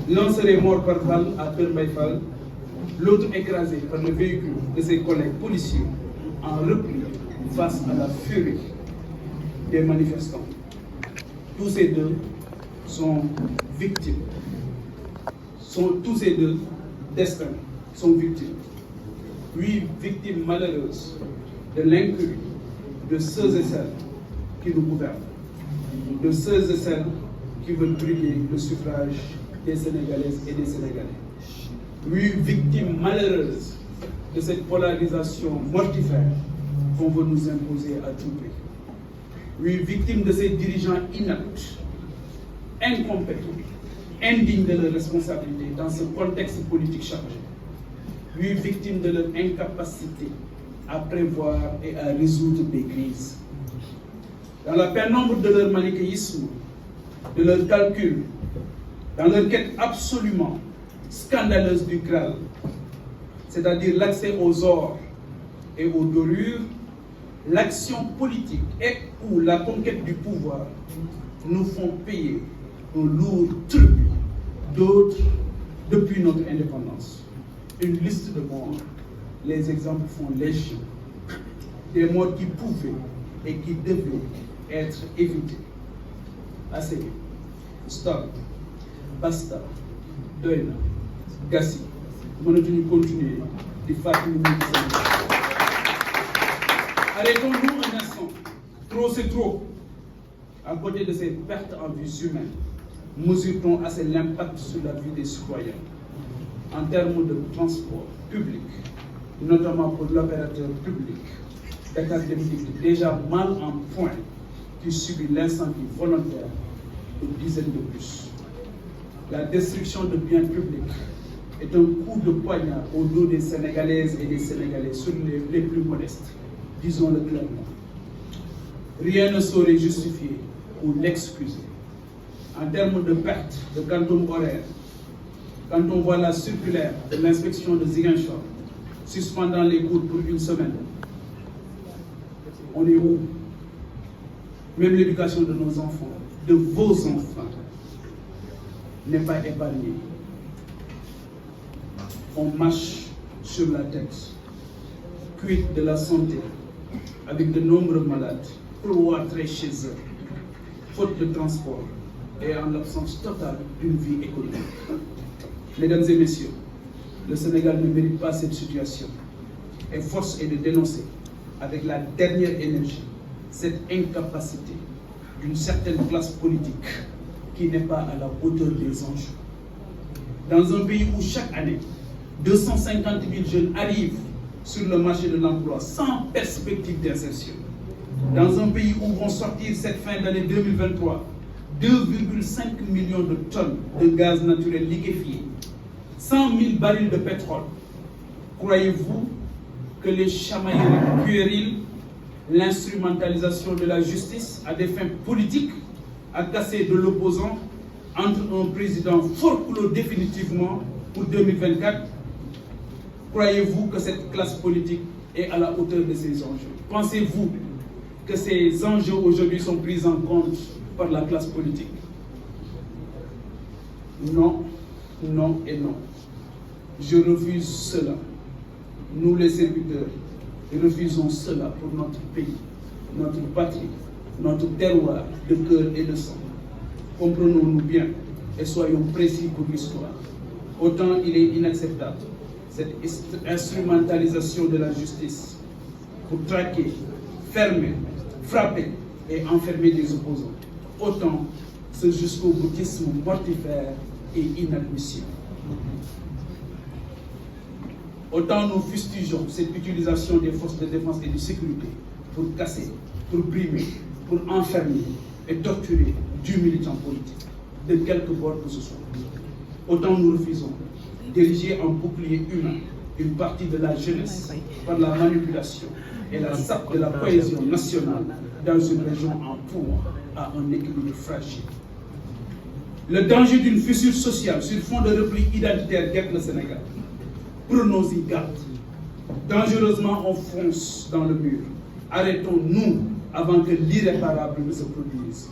L'un serait mort par balle à Perbaïfal, l'autre écrasé par le véhicule de ses collègues policiers en repli face à la furie des manifestants. Tous ces deux sont victimes. Tous ces deux destins sont victimes. 8 victimes malheureuses de l'incurie de ceux et celles qui nous gouvernent, de ceux et celles qui veulent brûler le suffrage des Sénégalaises et des Sénégalais. 8 victimes malheureuses de cette polarisation mortifère qu'on veut nous imposer à tout prix. 8 victimes de ces dirigeants inaptes, incompétents, indignes de leurs responsabilités dans ce contexte politique chargé. 8 victimes de leur incapacité à prévoir et à résoudre des crises. Dans la pénombre de leur manichéisme, de leur calcul, dans leur quête absolument scandaleuse du Graal, c'est-à-dire l'accès aux ors et aux dorures, l'action politique et ou la conquête du pouvoir nous font payer un lourd tribut, d'autres depuis notre indépendance. Une liste de morts, les exemples font légion. Des morts qui pouvaient et qui devaient être évitées. Assez. Stop. Basta. Doy na. Gassi. Mënatuñu continuer di fàttali ñu Arrêtons-nous un instant. Trop c'est trop. À côté de ces pertes en vies humaines, mesurons assez l'impact sur la vie des citoyens en termes de transport public, notamment pour l'opérateur public Dakar Dem Dikk, déjà mal en point, qui subit l'incendie volontaire de dizaines de bus. La destruction de biens publics est un coup de poignard au dos des Sénégalaises et des Sénégalais, sur les plus modestes, disons-le clairement. Rien ne saurait justifier ou l'excuser. En termes de perte de quantum horaire, quand on voit la circulaire de l'inspection de Ziguinchor suspendant les cours pour une semaine, on est où? Même l'éducation de nos enfants, de vos enfants, n'est pas épargnée. On marche sur la tête. Quid de la santé, avec de nombreux malades cloîtrés chez eux, faute de transport et en l'absence totale d'une vie économique. Mesdames et messieurs, le Sénégal ne mérite pas cette situation. Et force est de dénoncer avec la dernière énergie cette incapacité d'une certaine classe politique qui n'est pas à la hauteur des enjeux. Dans un pays où chaque année, 250 000 jeunes arrivent sur le marché de l'emploi sans perspective d'insertion. Dans un pays où vont sortir cette fin d'année 2023 2,5 millions de tonnes de gaz naturel liquéfié, 100 000 barils de pétrole. Croyez-vous que les chamailleries puériles, l'instrumentalisation de la justice à des fins politiques, a cassé de l'opposant entre un président forclos définitivement pour 2024? Croyez-vous que cette classe politique est à la hauteur de ces enjeux? Pensez-vous que ces enjeux aujourd'hui sont pris en compte par la classe politique? Non, non et non. Je refuse cela. Nous les serviteurs, refusons cela pour notre pays, notre patrie, notre terroir de cœur et de sang. Comprenons-nous bien et soyons précis pour l'histoire. Autant il est inacceptable cette instrumentalisation de la justice pour traquer, fermer, frapper et enfermer des opposants. Autant ce jusqu'au-boutisme mortifère est inadmissible. Autant nous fustigeons cette utilisation des forces de défense et de sécurité pour casser, pour brimer, pour enfermer et torturer du militant politique, de quelque bord que ce soit. Autant nous refusons d'ériger en bouclier humain une partie de la jeunesse par la manipulation et la sape de la cohésion nationale dans une région en proie à un équilibre fragile. Le danger d'une fissure sociale sur fond de repli identitaire guette le Sénégal. Prenons-y garde. Dangereusement, on fonce dans le mur. Arrêtons-nous avant que l'irréparable ne se produise.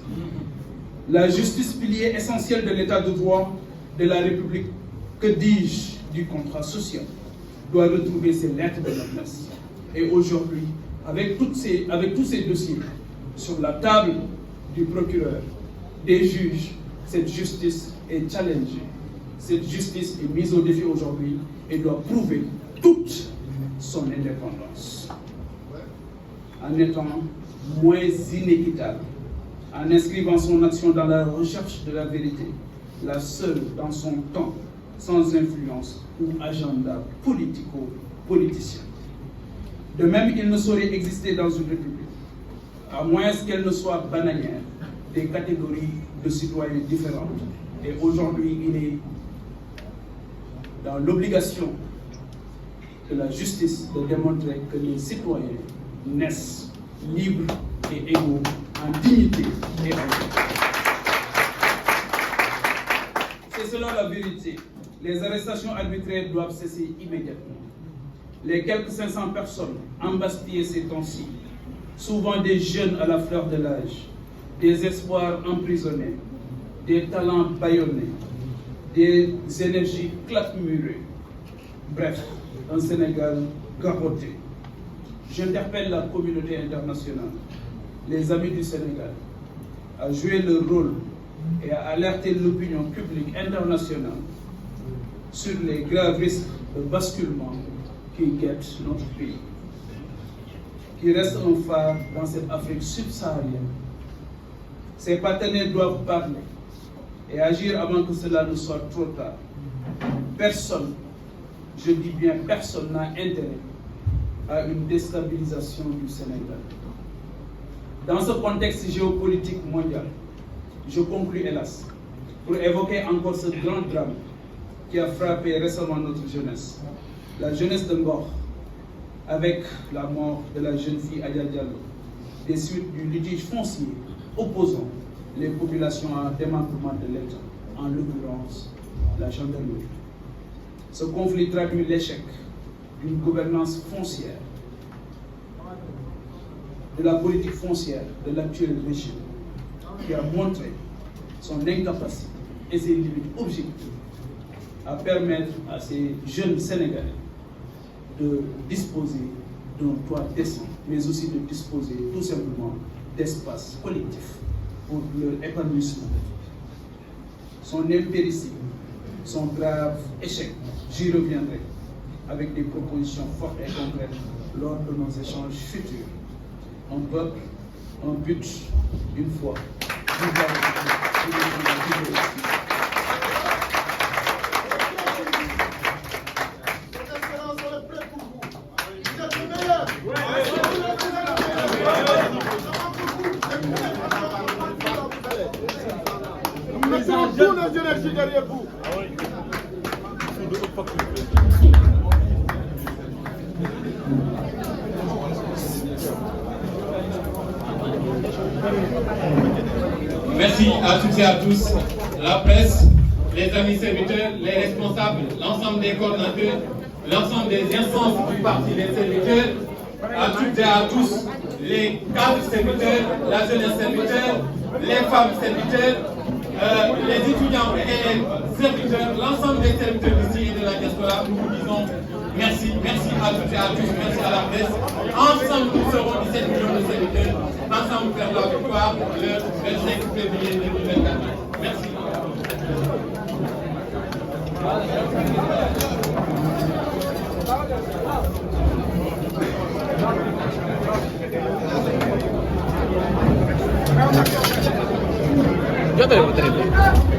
La justice, pilier essentiel de l'état de droit, de la République, que dis-je, du contrat social, doit retrouver ses lettres de noblesse. Et aujourd'hui, avec tous ces dossiers sur la table du procureur, des juges, cette justice est challengée. Cette justice est mise au défi aujourd'hui et doit prouver toute son indépendance. En étant moins inéquitable, en inscrivant son action dans la recherche de la vérité, la seule dans son temps, sans influence ou agenda politico-politicien. De même, il ne saurait exister dans une république, à moins qu'elle ne soit bananière, des catégories de citoyens différentes. Et aujourd'hui, il est dans l'obligation de la justice de démontrer que les citoyens naissent libres et égaux en dignité et en droit. C'est selon la vérité. Les arrestations arbitraires doivent cesser immédiatement. Les quelques 500 personnes embastillées ces temps-ci, souvent des jeunes à la fleur de l'âge, des espoirs emprisonnés, des talents bâillonnés, des énergies claquemurées. Bref, un Sénégal garrotté. J'interpelle la communauté internationale, les amis du Sénégal, à jouer leur rôle et à alerter l'opinion publique internationale sur les graves risques de basculement qui guettent notre pays, qui reste un phare dans cette Afrique subsaharienne. Ces partenaires doivent parler et agir avant que cela ne soit trop tard. Personne, je dis bien personne, n'a intérêt à une déstabilisation du Sénégal. Dans ce contexte géopolitique mondial, je conclus hélas pour évoquer encore ce grand drame qui a frappé récemment notre jeunesse, la jeunesse de Ngor, avec la mort de la jeune fille Adja Diallo, des suites du litige foncier opposant les populations à un démembrement de l'État, en l'occurrence la gendarmerie. Ce conflit traduit l'échec d'une gouvernance foncière, de la politique foncière de l'actuel régime, qui a montré son incapacité et ses limites objectives à permettre à ces jeunes Sénégalais de disposer d'un toit décent, mais aussi de disposer tout simplement d'espaces collectifs pour leur épanouissement. Son impéritie, son grave échec, j'y reviendrai avec des propositions fortes et concrètes lors de nos échanges futurs. Un peuple, un but, une foi. Tous les énergies derrière vous. Merci à toutes et à tous, la presse, les amis serviteurs, les responsables, l'ensemble des coordinateurs, l'ensemble des instances du parti des serviteurs, à toutes et à tous, les cadres serviteurs, la jeunesse serviteur, les femmes serviteurs, les étudiants et les serviteurs, l'ensemble des serviteurs d'ici et de la diaspora, nous vous disons merci, merci à toutes et à tous, merci à la presse. Ensemble, nous serons 17 millions de serviteurs, ensemble faire la victoire le 25 février 2024. Merci. Yo te lo